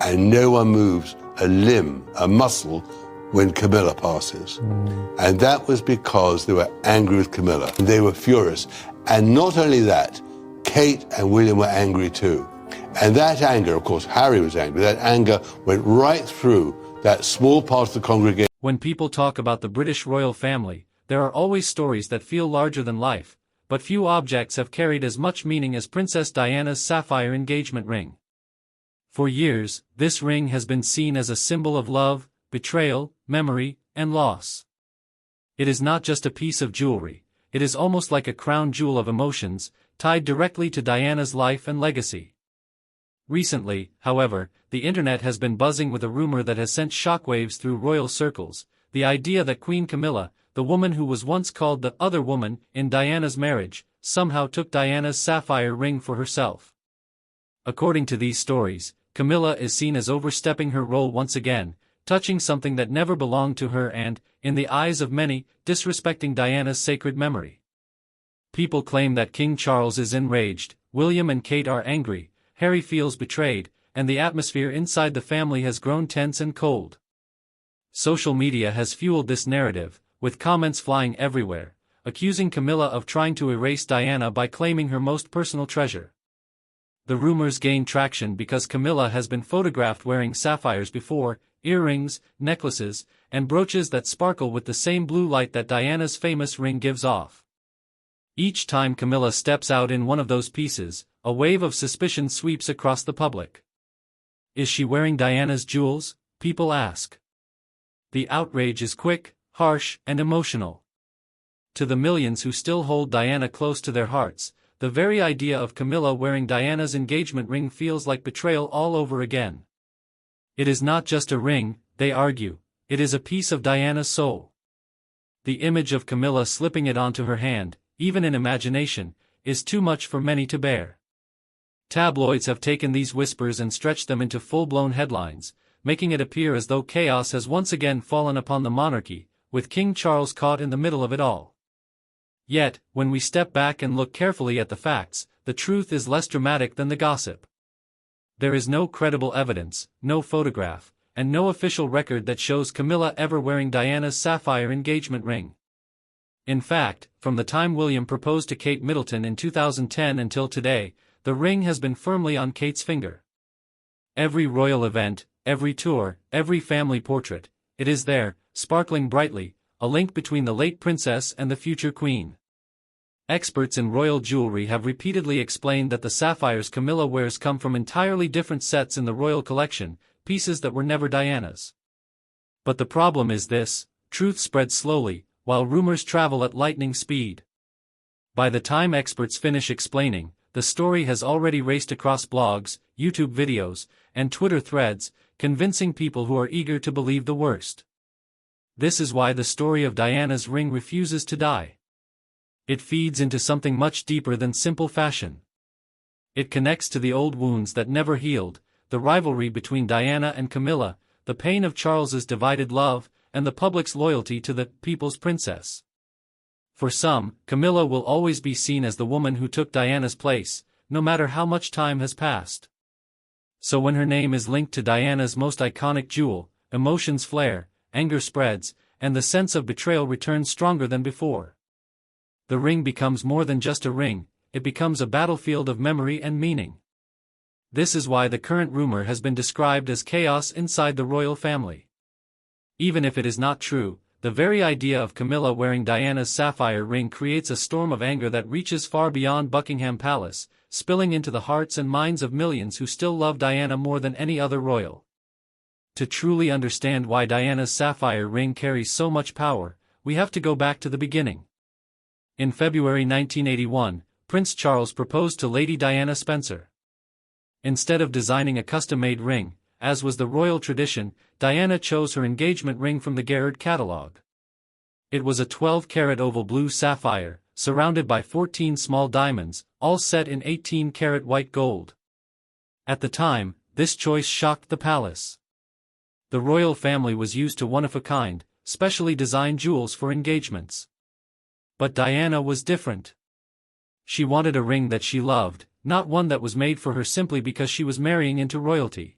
and no one moves a limb, a muscle, when Camilla passes. And that was because they were angry with Camilla. They were furious. And not only that, Kate and William were angry too. And that anger, of course, Harry was angry, that anger went right through that small part of the congregation. When people talk about the British royal family, there are always stories that feel larger than life, but few objects have carried as much meaning as Princess Diana's sapphire engagement ring. For years, this ring has been seen as a symbol of love, betrayal, memory, and loss. It is not just a piece of jewelry, it is almost like a crown jewel of emotions, tied directly to Diana's life and legacy. Recently, however, the internet has been buzzing with a rumor that has sent shockwaves through royal circles, the idea that Queen Camilla, the woman who was once called the other woman in Diana's marriage, somehow took Diana's sapphire ring for herself. According to these stories, Camilla is seen as overstepping her role once again, touching something that never belonged to her and, in the eyes of many, disrespecting Diana's sacred memory. People claim that King Charles is enraged, William and Kate are angry, Harry feels betrayed, and the atmosphere inside the family has grown tense and cold. Social media has fueled this narrative, with comments flying everywhere, accusing Camilla of trying to erase Diana by claiming her most personal treasure. The rumors gain traction because Camilla has been photographed wearing sapphires before, earrings, necklaces, and brooches that sparkle with the same blue light that Diana's famous ring gives off. Each time Camilla steps out in one of those pieces, a wave of suspicion sweeps across the public. Is she wearing Diana's jewels? People ask. The outrage is quick, harsh, and emotional. To the millions who still hold Diana close to their hearts, the very idea of Camilla wearing Diana's engagement ring feels like betrayal all over again. It is not just a ring, they argue, it is a piece of Diana's soul. The image of Camilla slipping it onto her hand, even in imagination, is too much for many to bear. Tabloids have taken these whispers and stretched them into full-blown headlines, making it appear as though chaos has once again fallen upon the monarchy, with King Charles caught in the middle of it all. Yet, when we step back and look carefully at the facts, the truth is less dramatic than the gossip. There is no credible evidence, no photograph, and no official record that shows Camilla ever wearing Diana's sapphire engagement ring. In fact, from the time William proposed to Kate Middleton in 2010 until today, the ring has been firmly on Kate's finger. Every royal event, every tour, every family portrait, it is there, sparkling brightly, a link between the late princess and the future queen. Experts in royal jewelry have repeatedly explained that the sapphires Camilla wears come from entirely different sets in the royal collection, pieces that were never Diana's. But the problem is this: truth spreads slowly, while rumors travel at lightning speed. By the time experts finish explaining, the story has already raced across blogs, YouTube videos, and Twitter threads, convincing people who are eager to believe the worst. This is why the story of Diana's ring refuses to die. It feeds into something much deeper than simple fashion. It connects to the old wounds that never healed, the rivalry between Diana and Camilla, the pain of Charles's divided love, and the public's loyalty to the people's princess. For some, Camilla will always be seen as the woman who took Diana's place, no matter how much time has passed. So when her name is linked to Diana's most iconic jewel, emotions flare, anger spreads, and the sense of betrayal returns stronger than before. The ring becomes more than just a ring, it becomes a battlefield of memory and meaning. This is why the current rumor has been described as chaos inside the royal family. Even if it is not true, the very idea of Camilla wearing Diana's sapphire ring creates a storm of anger that reaches far beyond Buckingham Palace, spilling into the hearts and minds of millions who still love Diana more than any other royal. To truly understand why Diana's sapphire ring carries so much power, we have to go back to the beginning. In February 1981, Prince Charles proposed to Lady Diana Spencer. Instead of designing a custom-made ring, as was the royal tradition, Diana chose her engagement ring from the Garrard catalogue. It was a 12-carat oval blue sapphire, surrounded by 14 small diamonds, all set in 18-carat white gold. At the time, this choice shocked the palace. The royal family was used to one-of-a-kind, specially designed jewels for engagements. But Diana was different. She wanted a ring that she loved, not one that was made for her simply because she was marrying into royalty.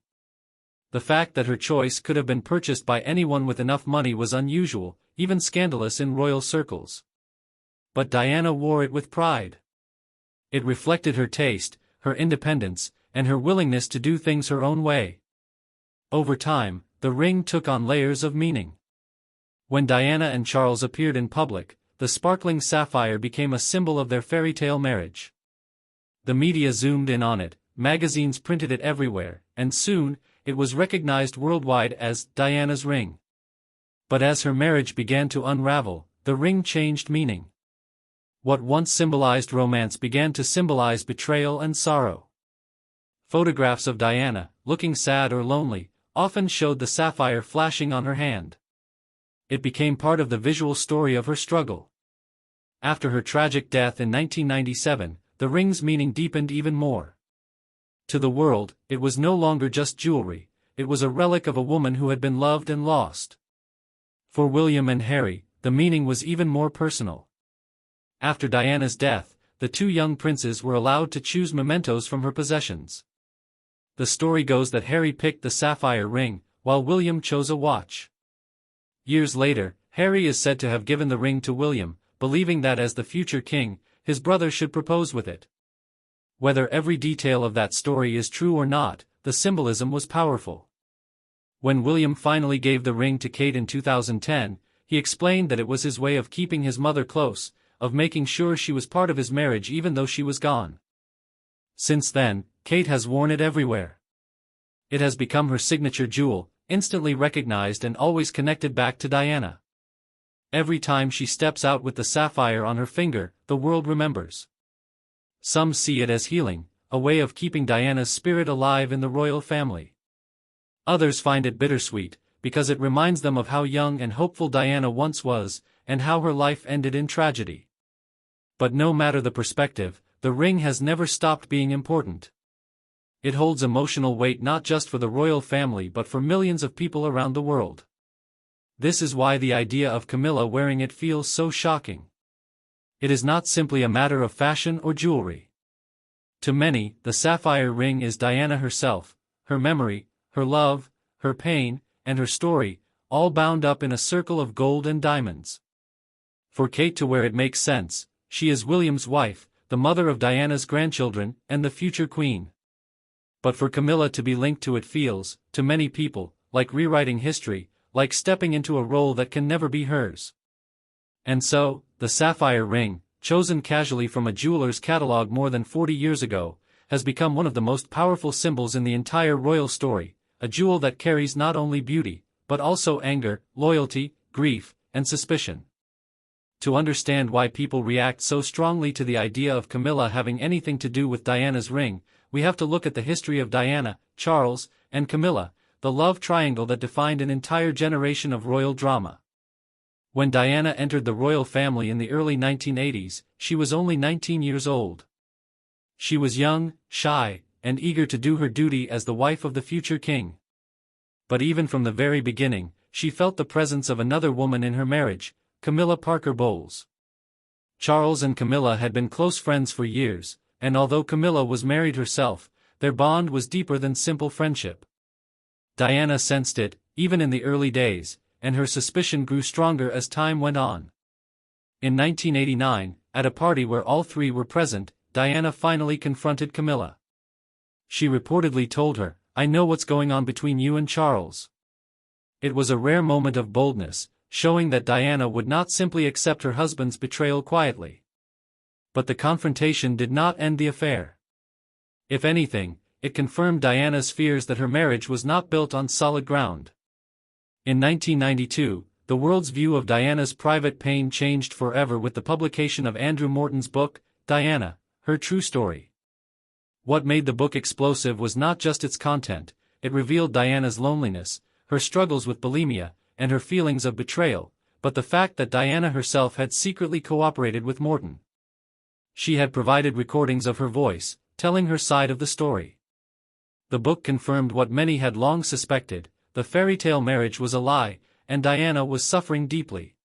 The fact that her choice could have been purchased by anyone with enough money was unusual, even scandalous in royal circles. But Diana wore it with pride. It reflected her taste, her independence, and her willingness to do things her own way. Over time, the ring took on layers of meaning. When Diana and Charles appeared in public, the sparkling sapphire became a symbol of their fairy tale marriage. The media zoomed in on it, magazines printed it everywhere, and soon, it was recognized worldwide as Diana's ring. But as her marriage began to unravel, the ring changed meaning. What once symbolized romance began to symbolize betrayal and sorrow. Photographs of Diana, looking sad or lonely, often showed the sapphire flashing on her hand. It became part of the visual story of her struggle. After her tragic death in 1997, the ring's meaning deepened even more. To the world, it was no longer just jewelry, it was a relic of a woman who had been loved and lost. For William and Harry, the meaning was even more personal. After Diana's death, the two young princes were allowed to choose mementos from her possessions. The story goes that Harry picked the sapphire ring, while William chose a watch. Years later, Harry is said to have given the ring to William, believing that as the future king, his brother should propose with it. Whether every detail of that story is true or not, the symbolism was powerful. When William finally gave the ring to Kate in 2010, he explained that it was his way of keeping his mother close, of making sure she was part of his marriage even though she was gone. Since then, Kate has worn it everywhere. It has become her signature jewel, instantly recognized and always connected back to Diana. Every time she steps out with the sapphire on her finger, the world remembers. Some see it as healing, a way of keeping Diana's spirit alive in the royal family. Others find it bittersweet, because it reminds them of how young and hopeful Diana once was, and how her life ended in tragedy. But no matter the perspective, the ring has never stopped being important. It holds emotional weight not just for the royal family but for millions of people around the world. This is why the idea of Camilla wearing it feels so shocking. It is not simply a matter of fashion or jewelry. To many, the sapphire ring is Diana herself, her memory, her love, her pain, and her story, all bound up in a circle of gold and diamonds. For Kate to wear it makes sense. She is William's wife, the mother of Diana's grandchildren, and the future queen. But for Camilla to be linked to it feels, to many people, like rewriting history, like stepping into a role that can never be hers. And so, the sapphire ring, chosen casually from a jeweler's catalog more than 40 years ago, has become one of the most powerful symbols in the entire royal story, a jewel that carries not only beauty, but also anger, loyalty, grief, and suspicion. To understand why people react so strongly to the idea of Camilla having anything to do with Diana's ring, we have to look at the history of Diana, Charles, and Camilla, the love triangle that defined an entire generation of royal drama. When Diana entered the royal family in the early 1980s, she was only 19 years old. She was young, shy, and eager to do her duty as the wife of the future king. But even from the very beginning, she felt the presence of another woman in her marriage, Camilla Parker Bowles. Charles and Camilla had been close friends for years, and although Camilla was married herself, their bond was deeper than simple friendship. Diana sensed it, even in the early days, and her suspicion grew stronger as time went on. In 1989, at a party where all three were present, Diana finally confronted Camilla. She reportedly told her, "I know what's going on between you and Charles." It was a rare moment of boldness, showing that Diana would not simply accept her husband's betrayal quietly. But the confrontation did not end the affair. If anything, it confirmed Diana's fears that her marriage was not built on solid ground. In 1992, the world's view of Diana's private pain changed forever with the publication of Andrew Morton's book, Diana, Her True Story. What made the book explosive was not just its content, it revealed Diana's loneliness, her struggles with bulimia, and her feelings of betrayal, but the fact that Diana herself had secretly cooperated with Morton. She had provided recordings of her voice, telling her side of the story. The book confirmed what many had long suspected: the fairy tale marriage was a lie, and Diana was suffering deeply.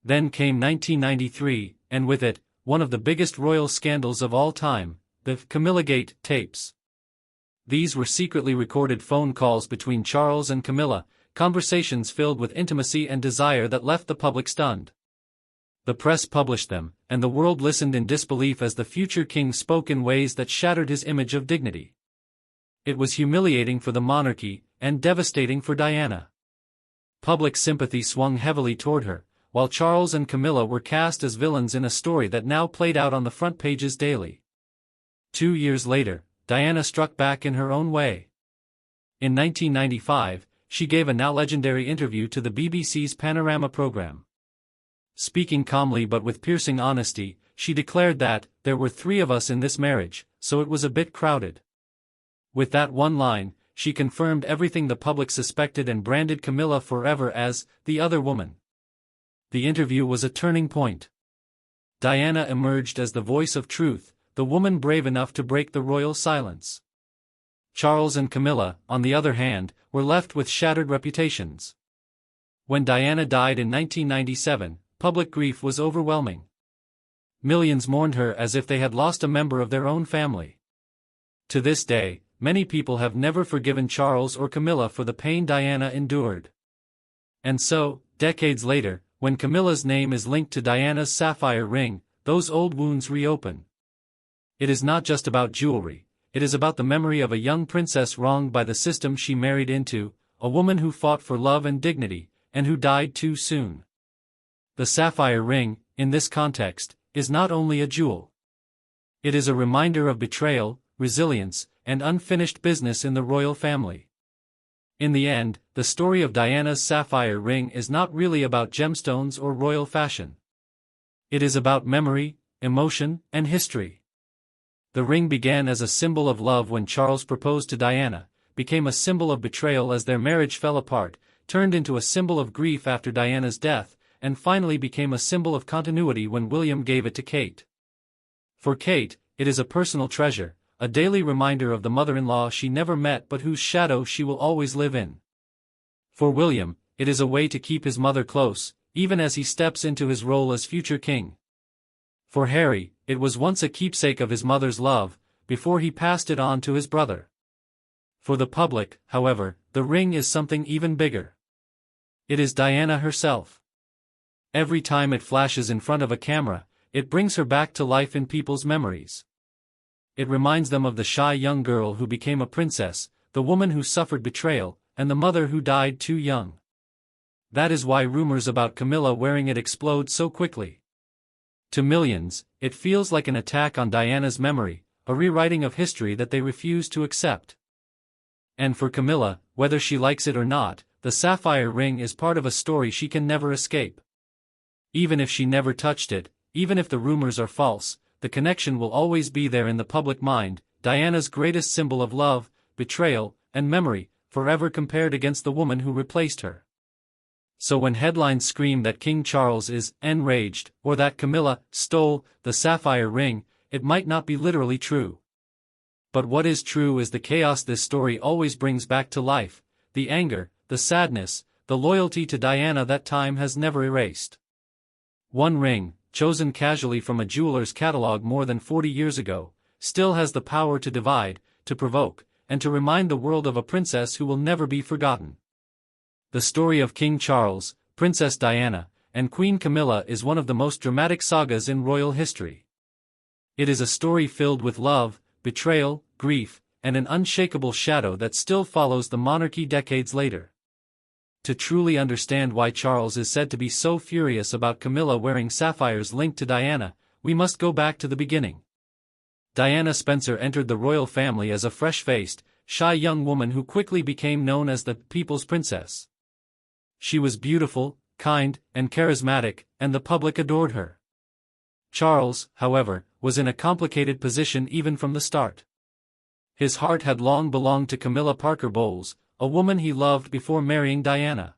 Then came 1993, and with it, one of the biggest royal scandals of all time, the Camillagate tapes. These were secretly recorded phone calls between Charles and Camilla, conversations filled with intimacy and desire that left the public stunned. The press published them, and the world listened in disbelief as the future king spoke in ways that shattered his image of dignity. It was humiliating for the monarchy, and devastating for Diana. Public sympathy swung heavily toward her, while Charles and Camilla were cast as villains in a story that now played out on the front pages daily. 2 years later, Diana struck back in her own way. In 1995, she gave a now legendary interview to the BBC's Panorama program. Speaking calmly but with piercing honesty, she declared that, "There were 3 of us in this marriage, so it was a bit crowded." With that one line, she confirmed everything the public suspected and branded Camilla forever as the other woman. The interview was a turning point. Diana emerged as the voice of truth, the woman brave enough to break the royal silence. Charles and Camilla, on the other hand, were left with shattered reputations. When Diana died in 1997, public grief was overwhelming. Millions mourned her as if they had lost a member of their own family. To this day, many people have never forgiven Charles or Camilla for the pain Diana endured. And so, decades later, when Camilla's name is linked to Diana's sapphire ring, those old wounds reopen. It is not just about jewelry, it is about the memory of a young princess wronged by the system she married into, a woman who fought for love and dignity, and who died too soon. The sapphire ring, in this context, is not only a jewel. It is a reminder of betrayal, resilience, and unfinished business in the royal family. In the end, the story of Diana's sapphire ring is not really about gemstones or royal fashion. It is about memory, emotion, and history. The ring began as a symbol of love when Charles proposed to Diana, became a symbol of betrayal as their marriage fell apart, turned into a symbol of grief after Diana's death, and finally became a symbol of continuity when William gave it to Kate. For Kate, it is a personal treasure, a daily reminder of the mother-in-law she never met but whose shadow she will always live in. For William, it is a way to keep his mother close, even as he steps into his role as future king. For Harry, it was once a keepsake of his mother's love, before he passed it on to his brother. For the public, however, the ring is something even bigger. It is Diana herself. Every time it flashes in front of a camera, it brings her back to life in people's memories. It reminds them of the shy young girl who became a princess, the woman who suffered betrayal, and the mother who died too young. That is why rumors about Camilla wearing it explode so quickly. To millions, it feels like an attack on Diana's memory, a rewriting of history that they refuse to accept. And for Camilla, whether she likes it or not, the sapphire ring is part of a story she can never escape. Even if she never touched it, even if the rumors are false, the connection will always be there in the public mind, Diana's greatest symbol of love, betrayal, and memory, forever compared against the woman who replaced her. So when headlines scream that King Charles is enraged, or that Camilla stole the sapphire ring, it might not be literally true. But what is true is the chaos this story always brings back to life, the anger, the sadness, the loyalty to Diana that time has never erased. One ring, chosen casually from a jeweler's catalog more than 40 years ago, still has the power to divide, to provoke, and to remind the world of a princess who will never be forgotten. The story of King Charles, Princess Diana, and Queen Camilla is one of the most dramatic sagas in royal history. It is a story filled with love, betrayal, grief, and an unshakable shadow that still follows the monarchy decades later. To truly understand why Charles is said to be so furious about Camilla wearing sapphires linked to Diana, we must go back to the beginning. Diana Spencer entered the royal family as a fresh-faced, shy young woman who quickly became known as the People's Princess. She was beautiful, kind, and charismatic, and the public adored her. Charles, however, was in a complicated position even from the start. His heart had long belonged to Camilla Parker Bowles, a woman he loved before marrying Diana.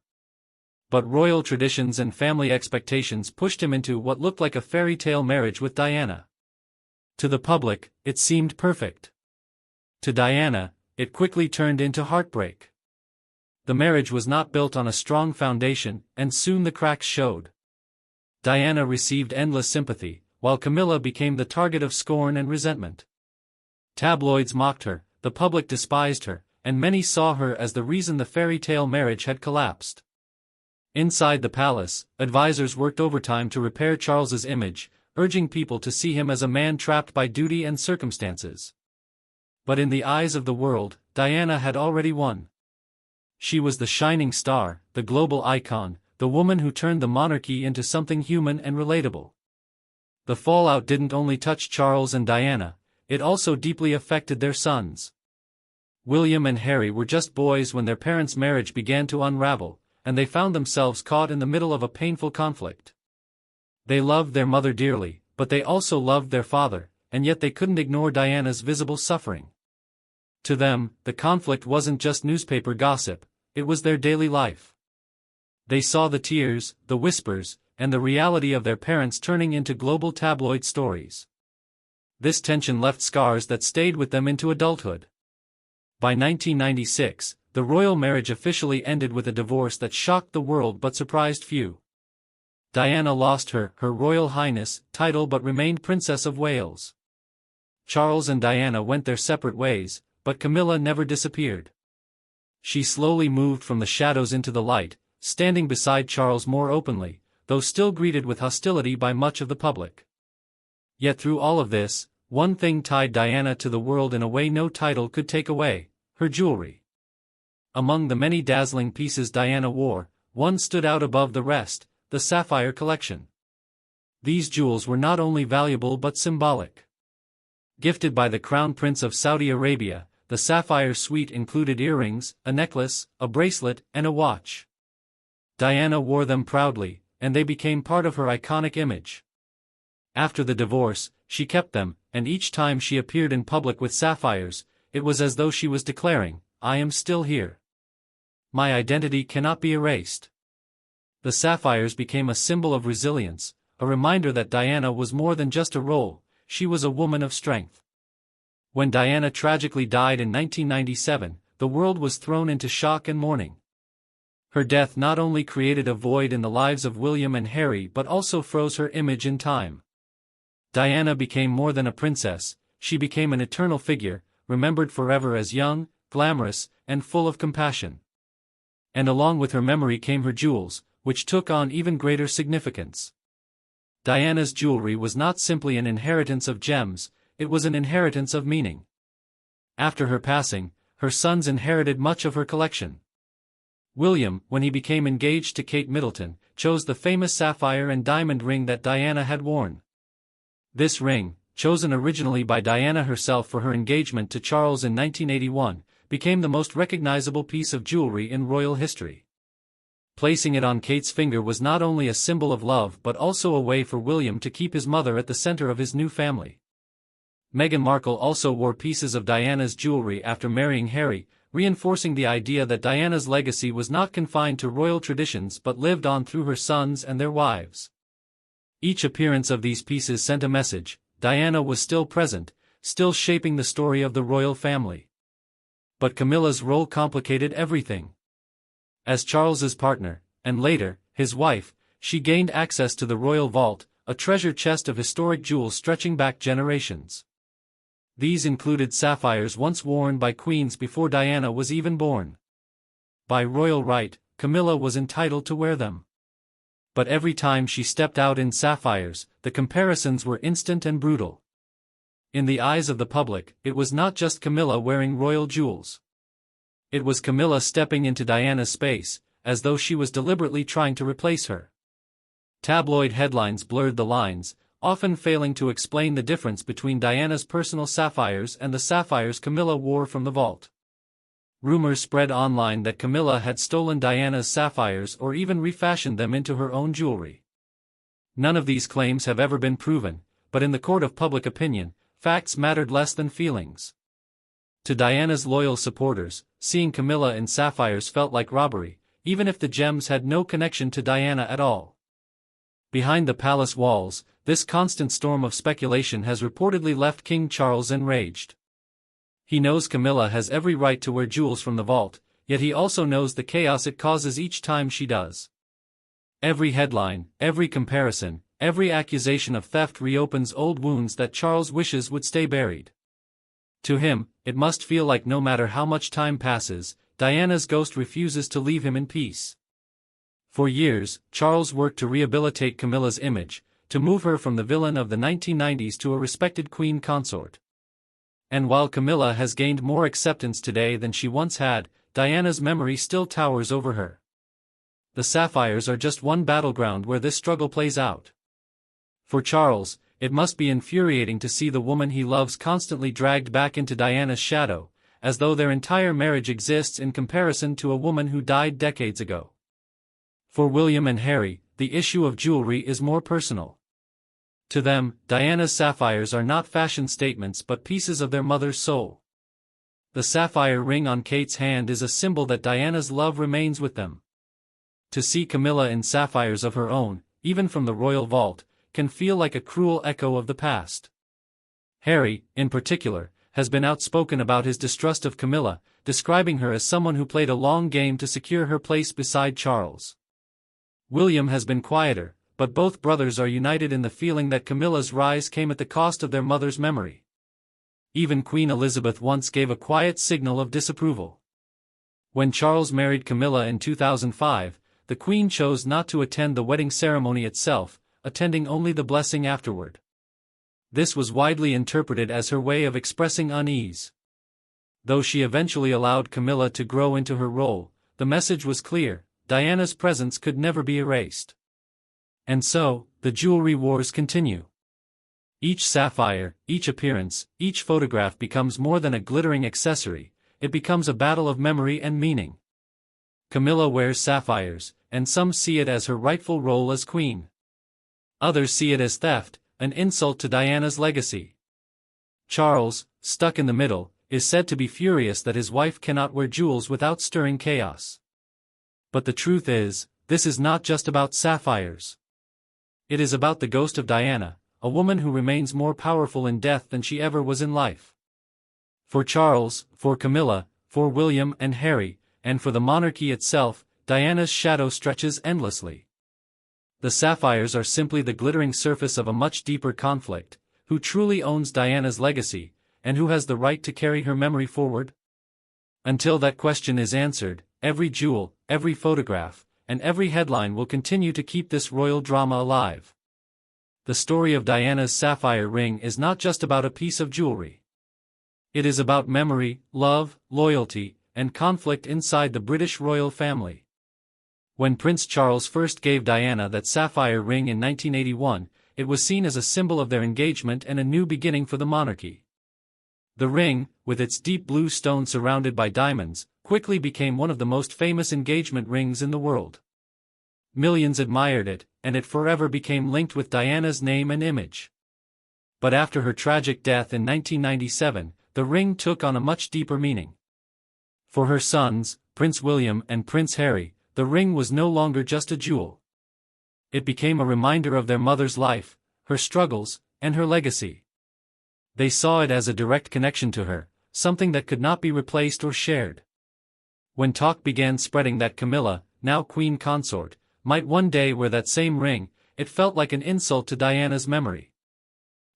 But royal traditions and family expectations pushed him into what looked like a fairy tale marriage with Diana. To the public, it seemed perfect. To Diana, it quickly turned into heartbreak. The marriage was not built on a strong foundation, and soon the cracks showed. Diana received endless sympathy, while Camilla became the target of scorn and resentment. Tabloids mocked her, the public despised her, and many saw her as the reason the fairy tale marriage had collapsed. Inside the palace, advisors worked overtime to repair Charles's image, urging people to see him as a man trapped by duty and circumstances. But in the eyes of the world, Diana had already won. She was the shining star, the global icon, the woman who turned the monarchy into something human and relatable. The fallout didn't only touch Charles and Diana, it also deeply affected their sons. William and Harry were just boys when their parents' marriage began to unravel, and they found themselves caught in the middle of a painful conflict. They loved their mother dearly, but they also loved their father, and yet they couldn't ignore Diana's visible suffering. To them, the conflict wasn't just newspaper gossip, it was their daily life. They saw the tears, the whispers, and the reality of their parents turning into global tabloid stories. This tension left scars that stayed with them into adulthood. By 1996, the royal marriage officially ended with a divorce that shocked the world but surprised few. Diana lost her Royal Highness title but remained Princess of Wales. Charles and Diana went their separate ways, but Camilla never disappeared. She slowly moved from the shadows into the light, standing beside Charles more openly, though still greeted with hostility by much of the public. Yet through all of this, one thing tied Diana to the world in a way no title could take away: her jewelry. Among the many dazzling pieces Diana wore, one stood out above the rest: the Sapphire collection. These jewels were not only valuable but symbolic. Gifted by the Crown Prince of Saudi Arabia, the Sapphire suite included earrings, a necklace, a bracelet, and a watch. Diana wore them proudly, and they became part of her iconic image. After the divorce, she kept them, and each time she appeared in public with sapphires, it was as though she was declaring, "I am still here. My identity cannot be erased." The sapphires became a symbol of resilience, a reminder that Diana was more than just a role, she was a woman of strength. When Diana tragically died in 1997, the world was thrown into shock and mourning. Her death not only created a void in the lives of William and Harry but also froze her image in time. Diana became more than a princess, she became an eternal figure, remembered forever as young, glamorous, and full of compassion. And along with her memory came her jewels, which took on even greater significance. Diana's jewelry was not simply an inheritance of gems, it was an inheritance of meaning. After her passing, her sons inherited much of her collection. William, when he became engaged to Kate Middleton, chose the famous sapphire and diamond ring that Diana had worn. This ring, chosen originally by Diana herself for her engagement to Charles in 1981, became the most recognizable piece of jewelry in royal history. Placing it on Kate's finger was not only a symbol of love but also a way for William to keep his mother at the center of his new family. Meghan Markle also wore pieces of Diana's jewelry after marrying Harry, reinforcing the idea that Diana's legacy was not confined to royal traditions but lived on through her sons and their wives. Each appearance of these pieces sent a message: Diana was still present, still shaping the story of the royal family. But Camilla's role complicated everything. As Charles's partner, and later, his wife, she gained access to the royal vault, a treasure chest of historic jewels stretching back generations. These included sapphires once worn by queens before Diana was even born. By royal right, Camilla was entitled to wear them. But every time she stepped out in sapphires, the comparisons were instant and brutal. In the eyes of the public, it was not just Camilla wearing royal jewels. It was Camilla stepping into Diana's space, as though she was deliberately trying to replace her. Tabloid headlines blurred the lines, often failing to explain the difference between Diana's personal sapphires and the sapphires Camilla wore from the vault. Rumors spread online that Camilla had stolen Diana's sapphires or even refashioned them into her own jewelry. None of these claims have ever been proven, but in the court of public opinion, facts mattered less than feelings. To Diana's loyal supporters, seeing Camilla in sapphires felt like robbery, even if the gems had no connection to Diana at all. Behind the palace walls, this constant storm of speculation has reportedly left King Charles enraged. He knows Camilla has every right to wear jewels from the vault, yet he also knows the chaos it causes each time she does. Every headline, every comparison, every accusation of theft reopens old wounds that Charles wishes would stay buried. To him, it must feel like no matter how much time passes, Diana's ghost refuses to leave him in peace. For years, Charles worked to rehabilitate Camilla's image, to move her from the villain of the 1990s to a respected queen consort. And while Camilla has gained more acceptance today than she once had, Diana's memory still towers over her. The Sapphires are just one battleground where this struggle plays out. For Charles, it must be infuriating to see the woman he loves constantly dragged back into Diana's shadow, as though their entire marriage exists in comparison to a woman who died decades ago. For William and Harry, the issue of jewelry is more personal. To them, Diana's sapphires are not fashion statements but pieces of their mother's soul. The sapphire ring on Kate's hand is a symbol that Diana's love remains with them. To see Camilla in sapphires of her own, even from the royal vault, can feel like a cruel echo of the past. Harry, in particular, has been outspoken about his distrust of Camilla, describing her as someone who played a long game to secure her place beside Charles. William has been quieter, but both brothers are united in the feeling that Camilla's rise came at the cost of their mother's memory. Even Queen Elizabeth once gave a quiet signal of disapproval. When Charles married Camilla in 2005, the Queen chose not to attend the wedding ceremony itself, attending only the blessing afterward. This was widely interpreted as her way of expressing unease. Though she eventually allowed Camilla to grow into her role, the message was clear: Diana's presence could never be erased. And so, the jewelry wars continue. Each sapphire, each appearance, each photograph becomes more than a glittering accessory, it becomes a battle of memory and meaning. Camilla wears sapphires, and some see it as her rightful role as queen. Others see it as theft, an insult to Diana's legacy. Charles, stuck in the middle, is said to be furious that his wife cannot wear jewels without stirring chaos. But the truth is, this is not just about sapphires. It is about the ghost of Diana, a woman who remains more powerful in death than she ever was in life. For Charles, for Camilla, for William and Harry, and for the monarchy itself, Diana's shadow stretches endlessly. The sapphires are simply the glittering surface of a much deeper conflict: who truly owns Diana's legacy, and who has the right to carry her memory forward? Until that question is answered, every jewel, every photograph, and every headline will continue to keep this royal drama alive. The story of Diana's sapphire ring is not just about a piece of jewelry. It is about memory, love, loyalty, and conflict inside the British royal family. When Prince Charles first gave Diana that sapphire ring in 1981, it was seen as a symbol of their engagement and a new beginning for the monarchy. The ring, with its deep blue stone surrounded by diamonds, quickly became one of the most famous engagement rings in the world. Millions admired it, and it forever became linked with Diana's name and image. But after her tragic death in 1997, the ring took on a much deeper meaning. For her sons, Prince William and Prince Harry, the ring was no longer just a jewel. It became a reminder of their mother's life, her struggles, and her legacy. They saw it as a direct connection to her, something that could not be replaced or shared. When talk began spreading that Camilla, now queen consort, might one day wear that same ring, it felt like an insult to Diana's memory.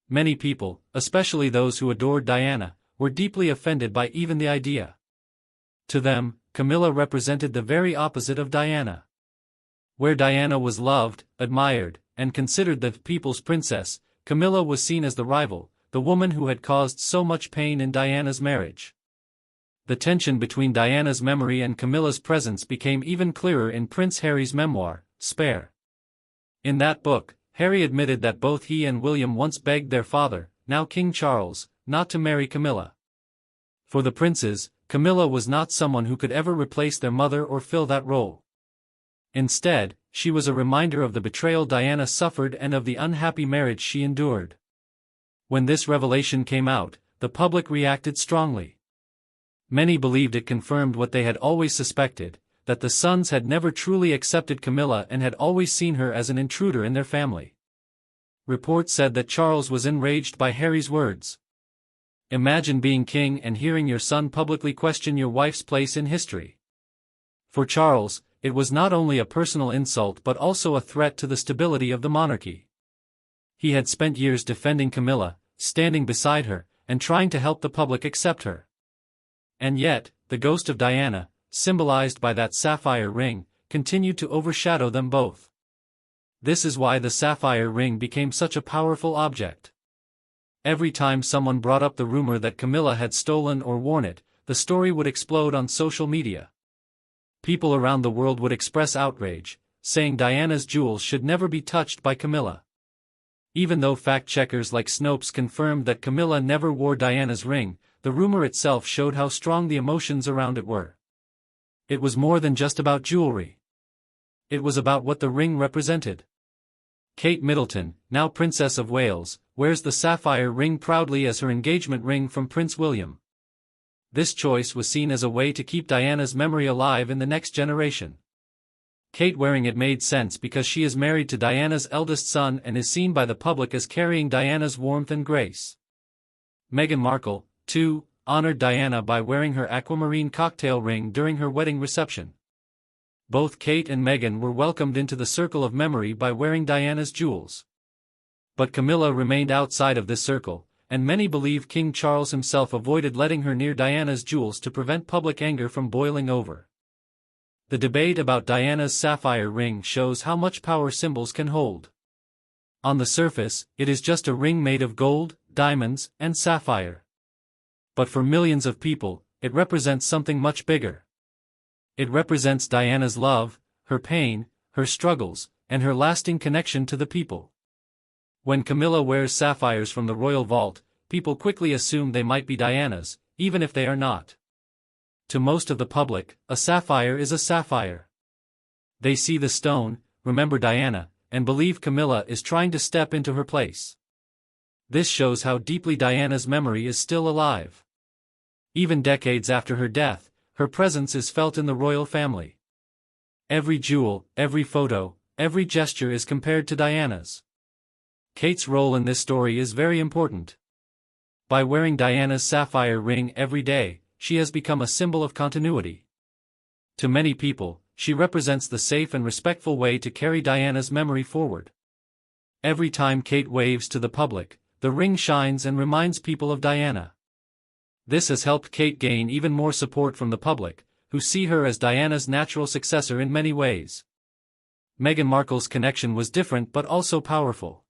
Many people, especially those who adored Diana, were deeply offended by even the idea. To them, Camilla represented the very opposite of Diana. Where Diana was loved, admired, and considered the people's princess, Camilla was seen as the rival, the woman who had caused so much pain in Diana's marriage. The tension between Diana's memory and Camilla's presence became even clearer in Prince Harry's memoir, Spare. In that book, Harry admitted that both he and William once begged their father, now King Charles, not to marry Camilla. For the princes, Camilla was not someone who could ever replace their mother or fill that role. Instead, she was a reminder of the betrayal Diana suffered and of the unhappy marriage she endured. When this revelation came out, the public reacted strongly. Many believed it confirmed what they had always suspected, that the sons had never truly accepted Camilla and had always seen her as an intruder in their family. Reports said that Charles was enraged by Harry's words. Imagine being king and hearing your son publicly question your wife's place in history. For Charles, it was not only a personal insult but also a threat to the stability of the monarchy. He had spent years defending Camilla, standing beside her, and trying to help the public accept her. And yet, the ghost of Diana, symbolized by that sapphire ring, continued to overshadow them both. This is why the sapphire ring became such a powerful object. Every time someone brought up the rumor that Camilla had stolen or worn it, the story would explode on social media. People around the world would express outrage, saying Diana's jewels should never be touched by Camilla. Even though fact-checkers like Snopes confirmed that Camilla never wore Diana's ring, the rumor itself showed how strong the emotions around it were. It was more than just about jewelry. It was about what the ring represented. Kate Middleton, now Princess of Wales, wears the sapphire ring proudly as her engagement ring from Prince William. This choice was seen as a way to keep Diana's memory alive in the next generation. Kate wearing it made sense because she is married to Diana's eldest son and is seen by the public as carrying Diana's warmth and grace. Meghan Markle, too, honored Diana by wearing her aquamarine cocktail ring during her wedding reception. Both Kate and Meghan were welcomed into the circle of memory by wearing Diana's jewels. But Camilla remained outside of this circle, and many believe King Charles himself avoided letting her near Diana's jewels to prevent public anger from boiling over. The debate about Diana's sapphire ring shows how much power symbols can hold. On the surface, it is just a ring made of gold, diamonds, and sapphire. But for millions of people, it represents something much bigger. It represents Diana's love, her pain, her struggles, and her lasting connection to the people. When Camilla wears sapphires from the royal vault, people quickly assume they might be Diana's, even if they are not. To most of the public, a sapphire is a sapphire. They see the stone, remember Diana, and believe Camilla is trying to step into her place. This shows how deeply Diana's memory is still alive. Even decades after her death, her presence is felt in the royal family. Every jewel, every photo, every gesture is compared to Diana's. Kate's role in this story is very important. By wearing Diana's sapphire ring every day, she has become a symbol of continuity. To many people, she represents the safe and respectful way to carry Diana's memory forward. Every time Kate waves to the public, the ring shines and reminds people of Diana. This has helped Kate gain even more support from the public, who see her as Diana's natural successor in many ways. Meghan Markle's connection was different but also powerful.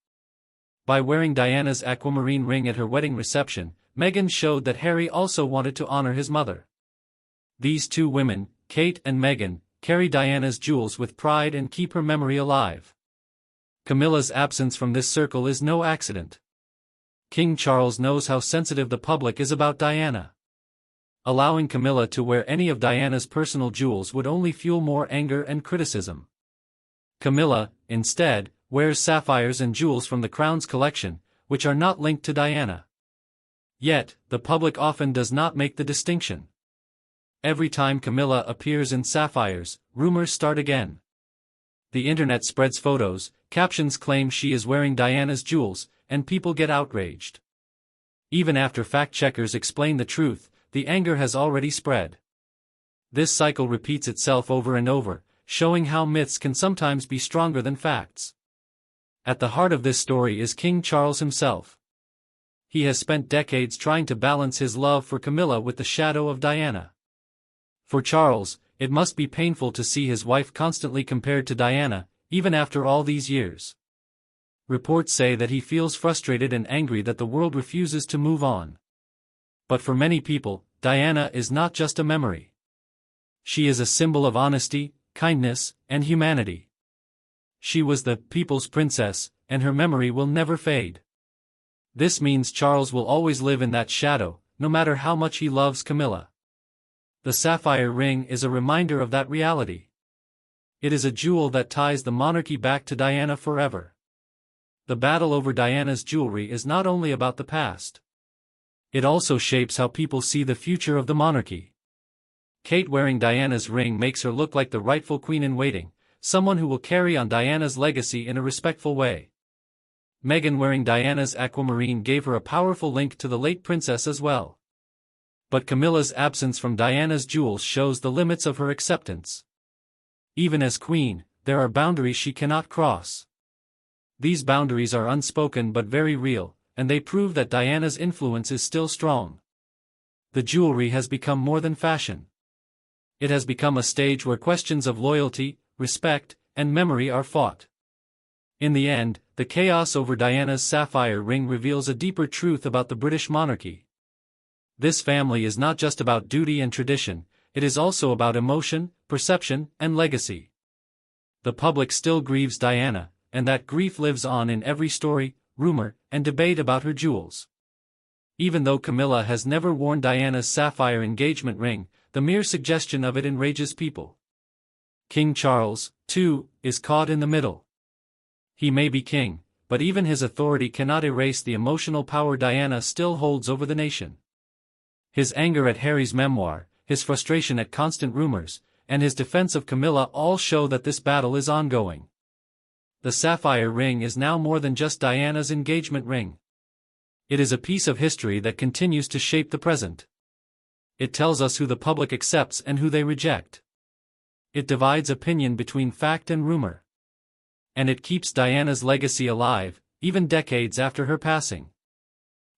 By wearing Diana's aquamarine ring at her wedding reception, Meghan showed that Harry also wanted to honor his mother. These two women, Kate and Meghan, carry Diana's jewels with pride and keep her memory alive. Camilla's absence from this circle is no accident. King Charles knows how sensitive the public is about Diana. Allowing Camilla to wear any of Diana's personal jewels would only fuel more anger and criticism. Camilla, instead, wears sapphires and jewels from the crown's collection, which are not linked to Diana. Yet, the public often does not make the distinction. Every time Camilla appears in sapphires, rumors start again. The internet spreads photos, captions claim she is wearing Diana's jewels, and people get outraged. Even after fact-checkers explain the truth, the anger has already spread. This cycle repeats itself over and over, showing how myths can sometimes be stronger than facts. At the heart of this story is King Charles himself. He has spent decades trying to balance his love for Camilla with the shadow of Diana. For Charles, it must be painful to see his wife constantly compared to Diana, even after all these years. Reports say that he feels frustrated and angry that the world refuses to move on. But for many people, Diana is not just a memory. She is a symbol of honesty, kindness, and humanity. She was the people's princess, and her memory will never fade. This means Charles will always live in that shadow, no matter how much he loves Camilla. The sapphire ring is a reminder of that reality. It is a jewel that ties the monarchy back to Diana forever. The battle over Diana's jewelry is not only about the past. It also shapes how people see the future of the monarchy. Kate wearing Diana's ring makes her look like the rightful queen-in-waiting, someone who will carry on Diana's legacy in a respectful way. Meghan wearing Diana's aquamarine gave her a powerful link to the late princess as well. But Camilla's absence from Diana's jewels shows the limits of her acceptance. Even as queen, there are boundaries she cannot cross. These boundaries are unspoken but very real, and they prove that Diana's influence is still strong. The jewelry has become more than fashion. It has become a stage where questions of loyalty, respect, and memory are fought. In the end, the chaos over Diana's sapphire ring reveals a deeper truth about the British monarchy. This family is not just about duty and tradition, it is also about emotion, perception, and legacy. The public still grieves Diana, and that grief lives on in every story, rumor, and debate about her jewels. Even though Camilla has never worn Diana's sapphire engagement ring, the mere suggestion of it enrages people. King Charles, too, is caught in the middle. He may be king, but even his authority cannot erase the emotional power Diana still holds over the nation. His anger at Harry's memoir, his frustration at constant rumors, and his defense of Camilla all show that this battle is ongoing. The sapphire ring is now more than just Diana's engagement ring. It is a piece of history that continues to shape the present. It tells us who the public accepts and who they reject. It divides opinion between fact and rumor. And it keeps Diana's legacy alive, even decades after her passing.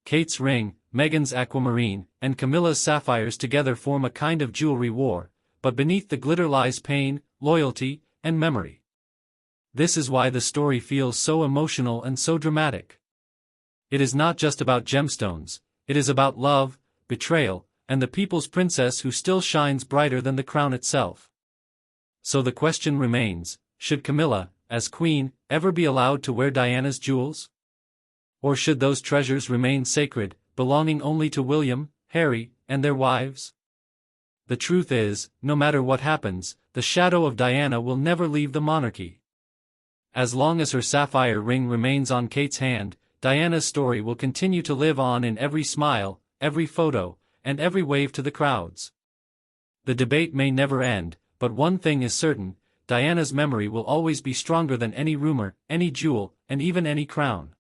Kate's ring, Meghan's aquamarine, and Camilla's sapphires together form a kind of jewelry war, but beneath the glitter lies pain, loyalty, and memory. This is why the story feels so emotional and so dramatic. It is not just about gemstones, it is about love, betrayal, and the people's princess who still shines brighter than the crown itself. So the question remains, should Camilla, as queen, ever be allowed to wear Diana's jewels? Or should those treasures remain sacred, belonging only to William, Harry, and their wives? The truth is, no matter what happens, the shadow of Diana will never leave the monarchy. As long as her sapphire ring remains on Kate's hand, Diana's story will continue to live on in every smile, every photo, and every wave to the crowds. The debate may never end, but one thing is certain, Diana's memory will always be stronger than any rumor, any jewel, and even any crown.